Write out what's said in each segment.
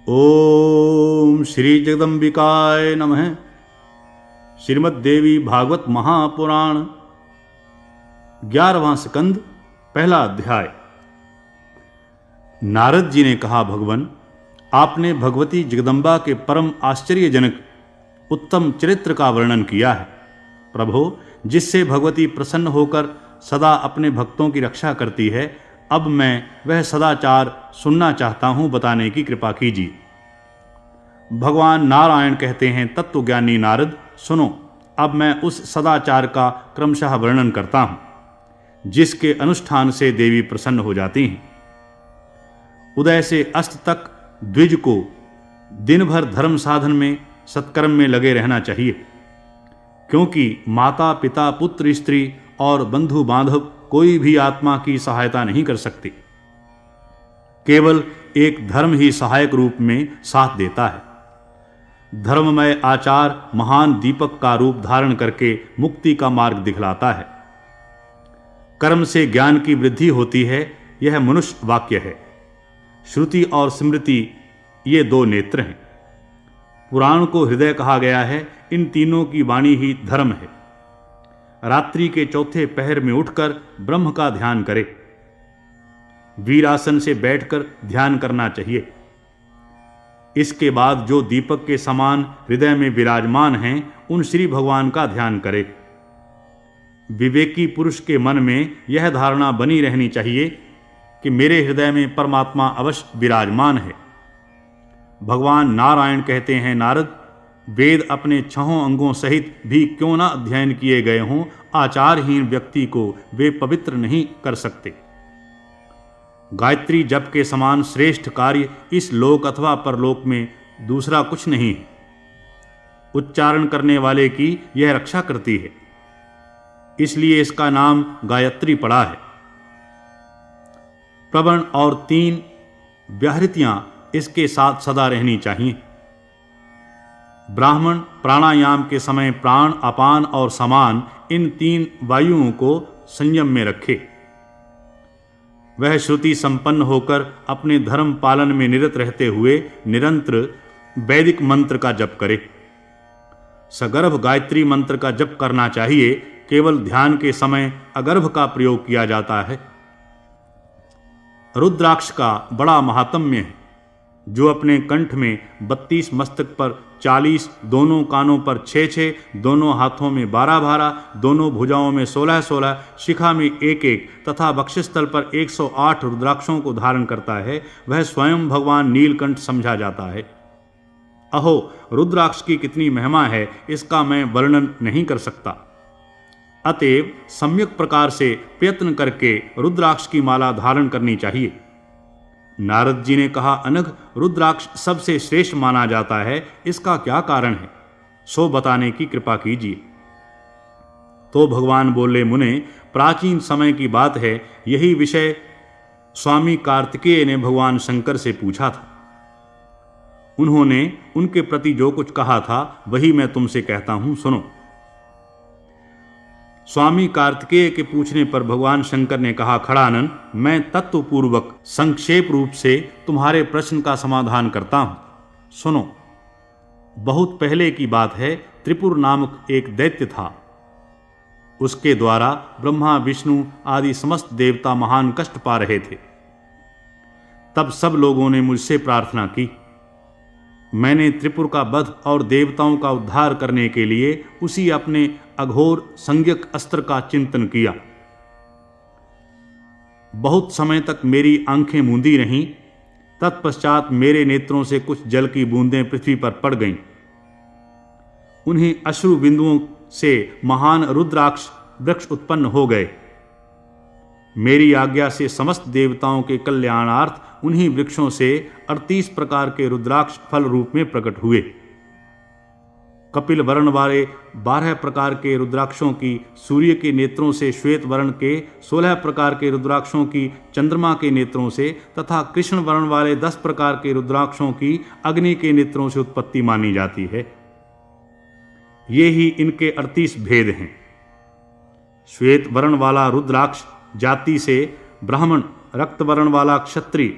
ओम श्री जगदम्बिकाय नमः। श्रीमद् देवी भागवत महापुराण 11वां स्कंद पहला अध्याय। नारद जी ने कहा, भगवान, आपने भगवती जगदम्बा के परम आश्चर्यजनक उत्तम चरित्र का वर्णन किया है। प्रभो, जिससे भगवती प्रसन्न होकर सदा अपने भक्तों की रक्षा करती है, अब मैं वह सदाचार सुनना चाहता हूँ, बताने की कृपा कीजिए। भगवान नारायण कहते हैं, तत्वज्ञानी नारद, सुनो, अब मैं उस सदाचार का क्रमशः वर्णन करता हूँ जिसके अनुष्ठान से देवी प्रसन्न हो जाती हैं। उदय से अस्त तक द्विज को दिन भर धर्म साधन में सत्कर्म में लगे रहना चाहिए, क्योंकि माता पिता पुत्र स्त्री और बंधु बांधव कोई भी आत्मा की सहायता नहीं कर सकते। केवल एक धर्म ही सहायक रूप में साथ देता है। धर्ममय आचार महान दीपक का रूप धारण करके मुक्ति का मार्ग दिखलाता है। कर्म से ज्ञान की वृद्धि होती है, यह मनुष्य वाक्य है। श्रुति और स्मृति ये दो नेत्र हैं। पुराण को हृदय कहा गया है। इन तीनों की वाणी ही धर्म है। रात्रि के चौथे पहर में उठकर ब्रह्म का ध्यान करें। वीरासन से बैठकर ध्यान करना चाहिए। इसके बाद जो दीपक के समान हृदय में विराजमान हैं, उन श्री भगवान का ध्यान करें। विवेकी पुरुष के मन में यह धारणा बनी रहनी चाहिए कि मेरे हृदय में परमात्मा अवश्य विराजमान है। भगवान नारायण कहते हैं, नारद, वेद अपने 6 अंगों सहित भी क्यों न अध्ययन किए गए हों, आचारहीन व्यक्ति को वे पवित्र नहीं कर सकते। गायत्री जप के समान श्रेष्ठ कार्य इस लोक अथवा परलोक में दूसरा कुछ नहीं है। उच्चारण करने वाले की यह रक्षा करती है, इसलिए इसका नाम गायत्री पड़ा है। प्रवण और 3 व्याहृतियां इसके साथ सदा रहनी चाहिए। ब्राह्मण प्राणायाम के समय प्राण, अपान और समान इन 3 वायुओं को संयम में रखे। वह श्रुति संपन्न होकर अपने धर्म पालन में निरत रहते हुए निरंतर वैदिक मंत्र का जप करे। सगर्भ गायत्री मंत्र का जप करना चाहिए। केवल ध्यान के समय अगर्भ का प्रयोग किया जाता है। रुद्राक्ष का बड़ा महात्म्य है, जो अपने कंठ में 32, मस्तक पर 40, दोनों कानों पर 6, दोनों हाथों में 12, दोनों भुजाओं में 16, शिखा में 1 तथा वक्षस्थल पर 108 रुद्राक्षों को धारण करता है। वह स्वयं भगवान नीलकंठ समझा जाता है। अहो, रुद्राक्ष की कितनी महिमा है, इसका मैं वर्णन नहीं कर सकता। अतएव सम्यक प्रकार से प्रयत्न करके रुद्राक्ष की माला धारण करनी चाहिए। नारद जी ने कहा, अनघ, रुद्राक्ष सबसे श्रेष्ठ माना जाता है, इसका क्या कारण है, सो बताने की कृपा कीजिए। तो भगवान बोले, मुने, प्राचीन समय की बात है। यही विषय स्वामी कार्तिकेय ने भगवान शंकर से पूछा था। उन्होंने उनके प्रति जो कुछ कहा था वही मैं तुमसे कहता हूं, सुनो। स्वामी कार्तिकेय के पूछने पर भगवान शंकर ने कहा, खड़ानन, मैं तत्वपूर्वक संक्षेप रूप से तुम्हारे प्रश्न का समाधान करता हूं, सुनो। बहुत पहले की बात है। त्रिपुर नामक एक दैत्य था। उसके द्वारा ब्रह्मा, विष्णु आदि समस्त देवता महान कष्ट पा रहे थे। तब सब लोगों ने मुझसे प्रार्थना की। मैंने त्रिपुर का वध और देवताओं का उद्धार करने के लिए उसी अपने अघोर संज्ञक अस्त्र का चिंतन किया। बहुत समय तक मेरी आंखें मूंदी रहीं। तत्पश्चात मेरे नेत्रों से कुछ जल की बूंदें पृथ्वी पर पड़ गईं। उन्हीं अश्रु बिंदुओं से महान रुद्राक्ष वृक्ष उत्पन्न हो गए। मेरी आज्ञा से समस्त देवताओं के कल्याणार्थ उन्हीं वृक्षों से 38 प्रकार के रुद्राक्ष फल रूप में प्रकट हुए। कपिल वर्ण वाले 12 प्रकार के रुद्राक्षों की सूर्य के नेत्रों से, श्वेत वर्ण के 16 प्रकार के रुद्राक्षों की चंद्रमा के नेत्रों से तथा कृष्ण वर्ण वाले 10 प्रकार के रुद्राक्षों की अग्नि के नेत्रों से उत्पत्ति मानी जाती है। ये ही इनके 38 भेद हैं। श्वेत वर्ण वाला रुद्राक्ष जाति से ब्राह्मण, रक्त वर्ण वाला क्षत्रिय,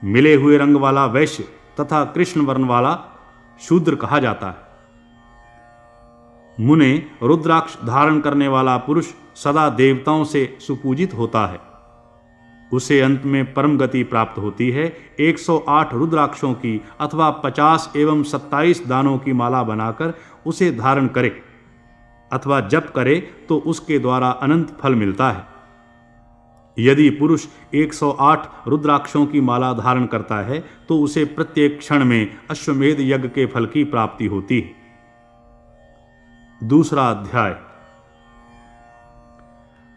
मिले हुए रंग वाला वैश्य, तथा कृष्ण वर्ण वाला शूद्र कहा जाता है। मुने रुद्राक्ष धारण करने वाला पुरुष सदा देवताओं से सुपूजित होता है। उसे अंत में परम गति प्राप्त होती है। 108 रुद्राक्षों की अथवा 50 एवं 27 दानों की माला बनाकर उसे धारण करे अथवा जप करे तो उसके द्वारा अनंत फल मिलता है। यदि पुरुष 108 रुद्राक्षों की माला धारण करता है तो उसे प्रत्येक क्षण में अश्वमेध यज्ञ के फल की प्राप्ति होती है। दूसरा अध्याय।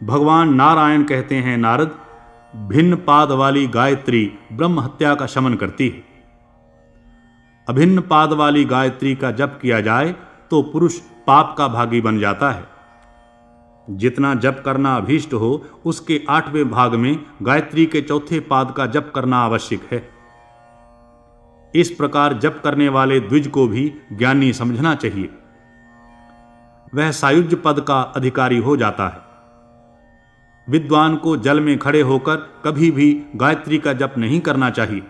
भगवान नारायण कहते हैं, नारद, भिन्न पाद वाली गायत्री ब्रह्म हत्या का शमन करती है। अभिन्न पाद वाली गायत्री का जप किया जाए तो पुरुष पाप का भागी बन जाता है। जितना जप करना अभीष्ट हो उसके 8वें भाग में गायत्री के चौथे पाद का जप करना आवश्यक है। इस प्रकार जप करने वाले द्विज को भी ज्ञानी समझना चाहिए। वह सायुज्य पद का अधिकारी हो जाता है। विद्वान को जल में खड़े होकर कभी भी गायत्री का जप नहीं करना चाहिए,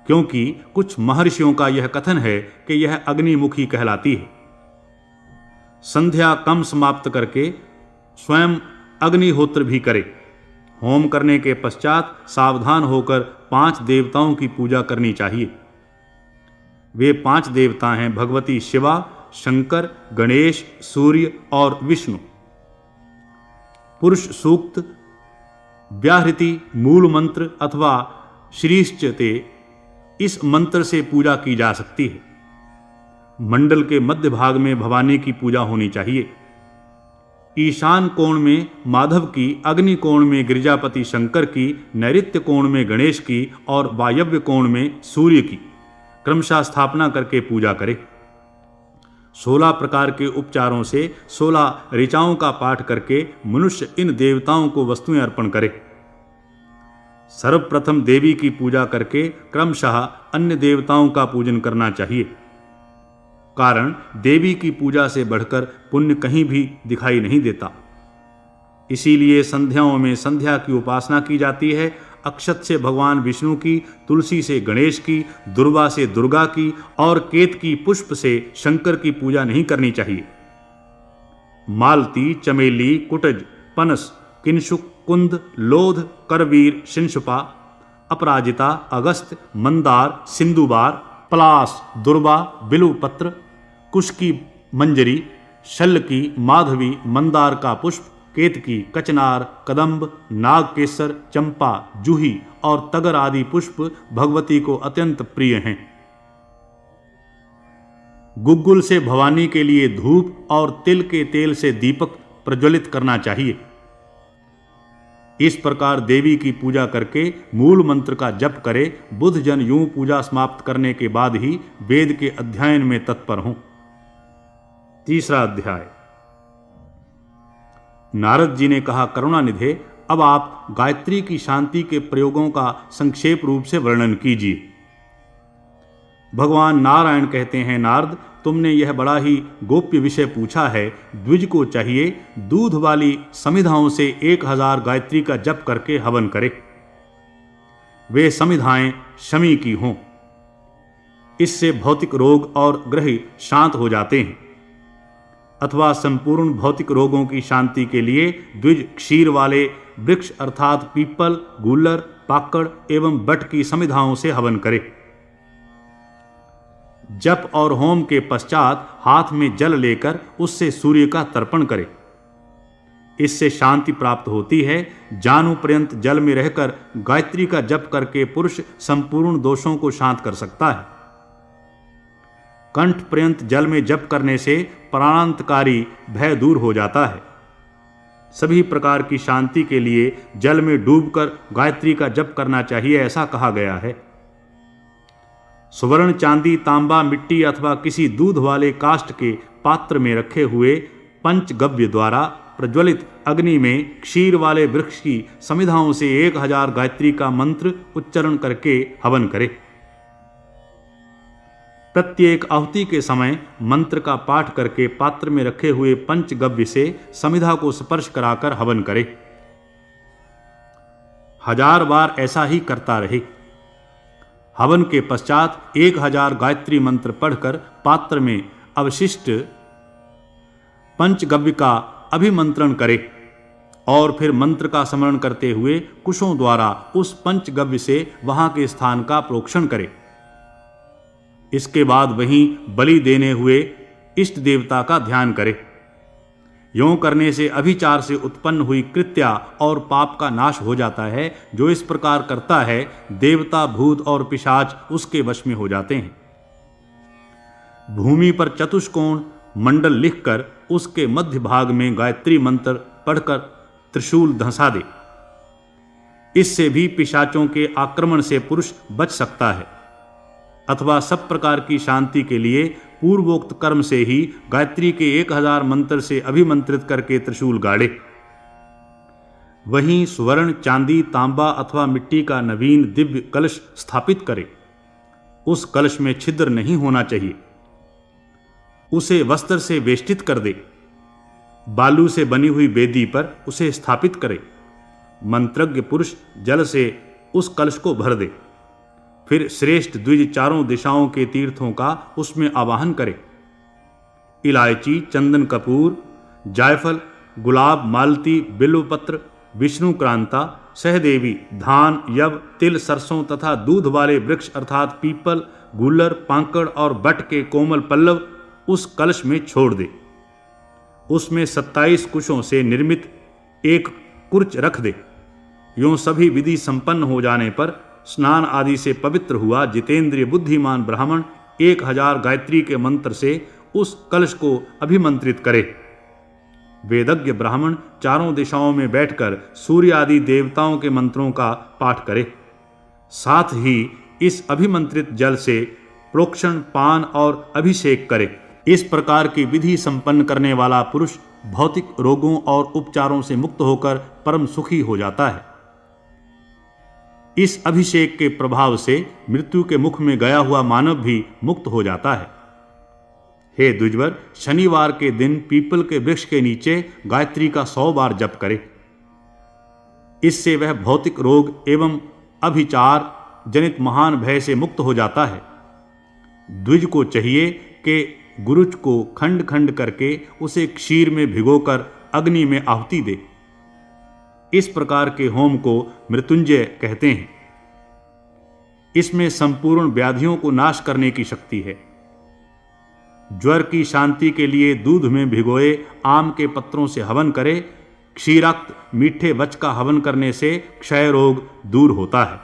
क्योंकि कुछ महर्षियों का यह कथन है कि यह अग्निमुखी कहलाती है। संध्या कम समाप्त करके स्वयं अग्निहोत्र भी करे। होम करने के पश्चात सावधान होकर 5 देवताओं की पूजा करनी चाहिए। वे 5 देवता हैं भगवती शिवा, शंकर, गणेश, सूर्य और विष्णु। पुरुष सूक्त, व्याहृति, मूल मंत्र अथवा श्रीश्चते इस मंत्र से पूजा की जा सकती है। मंडल के मध्य भाग में भवानी की पूजा होनी चाहिए। ईशान कोण में माधव की, अग्नि कोण में गिरिजापति शंकर की, नैऋत्य कोण में गणेश की और वायव्य कोण में सूर्य की क्रमशः स्थापना करके पूजा करे। 16 प्रकार के उपचारों से 16 ऋचाओं का पाठ करके मनुष्य इन देवताओं को वस्तुएं अर्पण करे। सर्वप्रथम देवी की पूजा करके क्रमशः अन्य देवताओं का पूजन करना चाहिए। कारण देवी की पूजा से बढ़कर पुण्य कहीं भी दिखाई नहीं देता। इसीलिए संध्याओं में संध्या की उपासना की जाती है। अक्षत से भगवान विष्णु की, तुलसी से गणेश की, दुर्वा से दुर्गा की और केत की पुष्प से शंकर की पूजा नहीं करनी चाहिए। मालती, चमेली, कुटज, पनस, किंशुक, कुंद, लोध, करवीर, शिंशुपा, अपराजिता, अगस्त, मंदार, सिंधुबार, पलास, दुर्वा, बिल्वपत्र, कुश की मंजरी, शल्य की, माधवी, मंदार का पुष्प, केतकी, कचनार, कदम्ब, नागकेसर, चंपा, जूही और तगर आदि पुष्प भगवती को अत्यंत प्रिय हैं। गुग्गुल से भवानी के लिए धूप और तिल के तेल से दीपक प्रज्वलित करना चाहिए। इस प्रकार देवी की पूजा करके मूल मंत्र का जप करे। बुद्ध जन यूं पूजा समाप्त करने के बाद ही वेद के अध्ययन में तत्पर हों। तीसरा अध्याय। नारद जी ने कहा, करुणानिधे, अब आप गायत्री की शांति के प्रयोगों का संक्षेप रूप से वर्णन कीजिए। भगवान नारायण कहते हैं, नारद, तुमने यह बड़ा ही गोप्य विषय पूछा है। द्विज को चाहिए दूध वाली समिधाओं से 1000 गायत्री का जप करके हवन करे। वे समिधाएं शमी की हों। इससे भौतिक रोग और ग्रह शांत हो जाते हैं। अथवा संपूर्ण भौतिक रोगों की शांति के लिए द्विज क्षीर वाले वृक्ष अर्थात पीपल, गूलर, पाकड़ एवं बट की समिधाओं से हवन करे। जप और होम के पश्चात हाथ में जल लेकर उससे सूर्य का तर्पण करे। इससे शांति प्राप्त होती है। जानु पर्यंत जल में रहकर गायत्री का जप करके पुरुष संपूर्ण दोषों को शांत कर सकता है। कंठ पर्यंत जल में जप करने से प्राणांतकारी भय दूर हो जाता है। सभी प्रकार की शांति के लिए जल में डूबकर गायत्री का जप करना चाहिए, ऐसा कहा गया है। सुवर्ण, चांदी, तांबा, मिट्टी अथवा किसी दूध वाले काष्ठ के पात्र में रखे हुए पंचगव्य द्वारा प्रज्वलित अग्नि में क्षीर वाले वृक्ष की समिधाओं से 1000 गायत्री का मंत्र उच्चारण करके हवन करे। प्रत्येक आहुति के समय मंत्र का पाठ करके पात्र में रखे हुए पंचगव्य से समिधा को स्पर्श कराकर हवन करे। 1000 बार ऐसा ही करता रहे। हवन के पश्चात 1000 गायत्री मंत्र पढ़कर पात्र में अवशिष्ट पंचगव्य का अभिमंत्रण करे और फिर मंत्र का स्मरण करते हुए कुशों द्वारा उस पंचगव्य से वहां के स्थान का प्रोक्षण करे। इसके बाद वहीं बलि देने हुए इष्ट देवता का ध्यान करे। यों करने से अभिचार से उत्पन्न हुई कृत्या और पाप का नाश हो जाता है। जो इस प्रकार करता है देवता, भूत और पिशाच उसके वश में हो जाते हैं। भूमि पर चतुष्कोण मंडल लिखकर उसके मध्य भाग में गायत्री मंत्र पढ़कर त्रिशूल धंसा दे। इससे भी पिशाचों के आक्रमण से पुरुष बच सकता है। अथवा सब प्रकार की शांति के लिए पूर्वोक्त कर्म से ही गायत्री के 1000 मंत्र से अभिमंत्रित करके त्रिशूल गाड़े। वहीं स्वर्ण, चांदी, तांबा अथवा मिट्टी का नवीन दिव्य कलश स्थापित करे। उस कलश में छिद्र नहीं होना चाहिए। उसे वस्त्र से वेष्टित कर दे। बालू से बनी हुई वेदी पर उसे स्थापित करे। मंत्रज्ञ पुरुष जल से उस कलश को भर दे। फिर श्रेष्ठ द्विज चारों दिशाओं के तीर्थों का उसमें आवाहन करे। इलायची, चंदन कपूर, जायफल, गुलाब, मालती, बिल्वपत्र, विष्णु क्रांता, सहदेवी, धान, यव, तिल, सरसों तथा दूध वाले वृक्ष अर्थात पीपल, गूलर, पांकड़ और बट के कोमल पल्लव उस कलश में छोड़ दे। उसमें 27 कुशों से निर्मित एक कुर्च रख दे। यों सभी विधि संपन्न हो जाने पर स्नान आदि से पवित्र हुआ जितेंद्रिय बुद्धिमान ब्राह्मण 1000 गायत्री के मंत्र से उस कलश को अभिमंत्रित करे। वेदज्ञ ब्राह्मण चारों दिशाओं में बैठकर सूर्य आदि देवताओं के मंत्रों का पाठ करे। साथ ही इस अभिमंत्रित जल से प्रोक्षण, पान और अभिषेक करे। इस प्रकार की विधि संपन्न करने वाला पुरुष भौतिक रोगों और उपचारों से मुक्त होकर परम सुखी हो जाता है। इस अभिषेक के प्रभाव से मृत्यु के मुख में गया हुआ मानव भी मुक्त हो जाता है। हे द्विजवर, शनिवार के दिन पीपल के वृक्ष के नीचे गायत्री का 100 बार जप करे। इससे वह भौतिक रोग एवं अभिचार जनित महान भय से मुक्त हो जाता है। द्विज को चाहिए कि गुरुच को खंड खंड करके उसे क्षीर में भिगोकर अग्नि में आहुति दे। इस प्रकार के होम को मृत्युंजय कहते हैं। इसमें संपूर्ण व्याधियों को नाश करने की शक्ति है। ज्वर की शांति के लिए दूध में भिगोए आम के पत्रों से हवन करे। क्षीराक्त मीठे वच का हवन करने से क्षय रोग दूर होता है।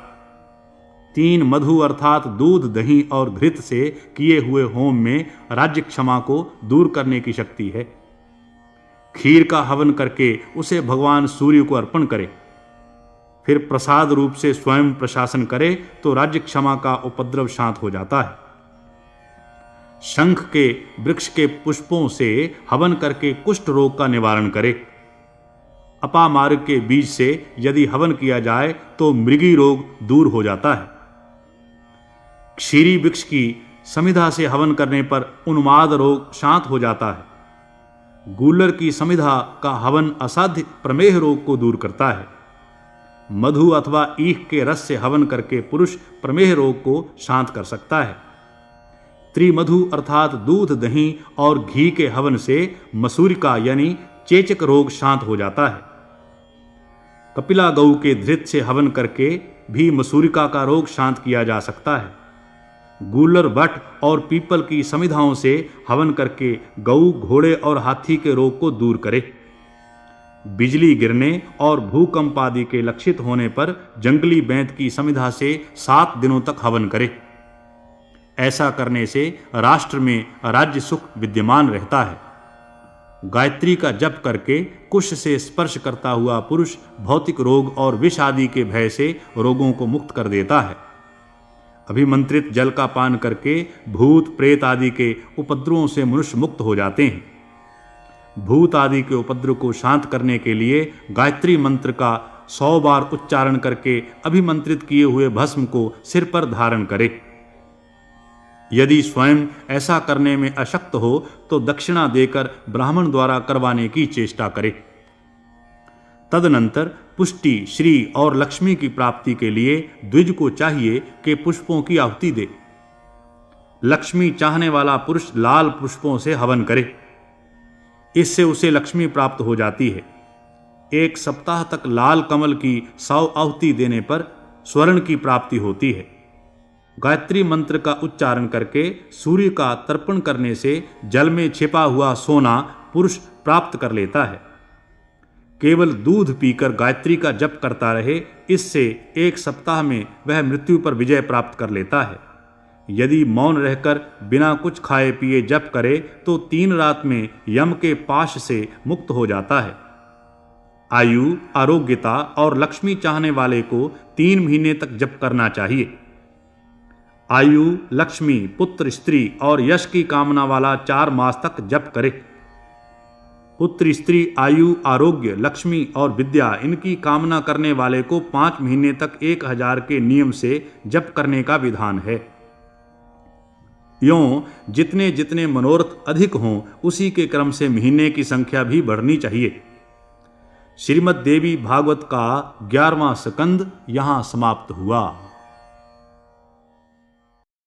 3 मधु अर्थात दूध, दही और घृत से किए हुए होम में राज्य क्षमा को दूर करने की शक्ति है। खीर का हवन करके उसे भगवान सूर्य को अर्पण करे। फिर प्रसाद रूप से स्वयं प्रशासन करे तो राज्य क्षमा का उपद्रव शांत हो जाता है। शंख के वृक्ष के पुष्पों से हवन करके कुष्ठ रोग का निवारण करे। अपामार्ग के बीज से यदि हवन किया जाए तो मृगी रोग दूर हो जाता है। क्षीरी वृक्ष की समिधा से हवन करने पर उन्माद रोग शांत हो जाता है। गूलर की समिधा का हवन असाध्य प्रमेह रोग को दूर करता है। मधु अथवा ईख के रस से हवन करके पुरुष प्रमेह रोग को शांत कर सकता है। त्रिमधु अर्थात दूध, दही और घी के हवन से मसूरिका यानी चेचक रोग शांत हो जाता है। कपिला गऊ के धृत से हवन करके भी मसूरिका का रोग शांत किया जा सकता है। गूलर, वट और पीपल की समिधाओं से हवन करके गऊ, घोड़े और हाथी के रोग को दूर करे। बिजली गिरने और भूकंप आदि के लक्षित होने पर जंगली बैंत की समिधा से 7 दिनों तक हवन करे। ऐसा करने से राष्ट्र में राज्य सुख विद्यमान रहता है। गायत्री का जप करके कुश से स्पर्श करता हुआ पुरुष भौतिक रोग और विष आदि के भय से रोगों को मुक्त कर देता है। अभिमंत्रित जल का पान करके भूत, प्रेत आदि के उपद्रवों से मनुष्य मुक्त हो जाते हैं। भूत आदि के उपद्रव को शांत करने के लिए गायत्री मंत्र का 100 बार उच्चारण करके अभिमंत्रित किए हुए भस्म को सिर पर धारण करे। यदि स्वयं ऐसा करने में अशक्त हो तो दक्षिणा देकर ब्राह्मण द्वारा करवाने की चेष्टा करे। तदनंतर पुष्टि, श्री और लक्ष्मी की प्राप्ति के लिए द्विज को चाहिए कि पुष्पों की आहुति दे। लक्ष्मी चाहने वाला पुरुष लाल पुष्पों से हवन करे, इससे उसे लक्ष्मी प्राप्त हो जाती है। 1 सप्ताह तक लाल कमल की 100 आहुति देने पर स्वर्ण की प्राप्ति होती है। गायत्री मंत्र का उच्चारण करके सूर्य का तर्पण करने से जल में छिपा हुआ सोना पुरुष प्राप्त कर लेता है। केवल दूध पीकर गायत्री का जप करता रहे, इससे 1 सप्ताह में वह मृत्यु पर विजय प्राप्त कर लेता है। यदि मौन रहकर बिना कुछ खाए पिए जप करे तो 3 रात में यम के पाश से मुक्त हो जाता है। आयु, आरोग्यता और लक्ष्मी चाहने वाले को 3 महीने तक जप करना चाहिए। आयु, लक्ष्मी, पुत्र, स्त्री और यश की कामना वाला 4 मास तक जप करे। पुत्र, स्त्री, आयु, आरोग्य, लक्ष्मी और विद्या इनकी कामना करने वाले को 5 महीने तक 1000 के नियम से जप करने का विधान है। यों जितने जितने मनोरथ अधिक हों, उसी के क्रम से महीने की संख्या भी बढ़नी चाहिए। श्रीमद् देवी भागवत का 11वां स्कंद यहाँ समाप्त हुआ।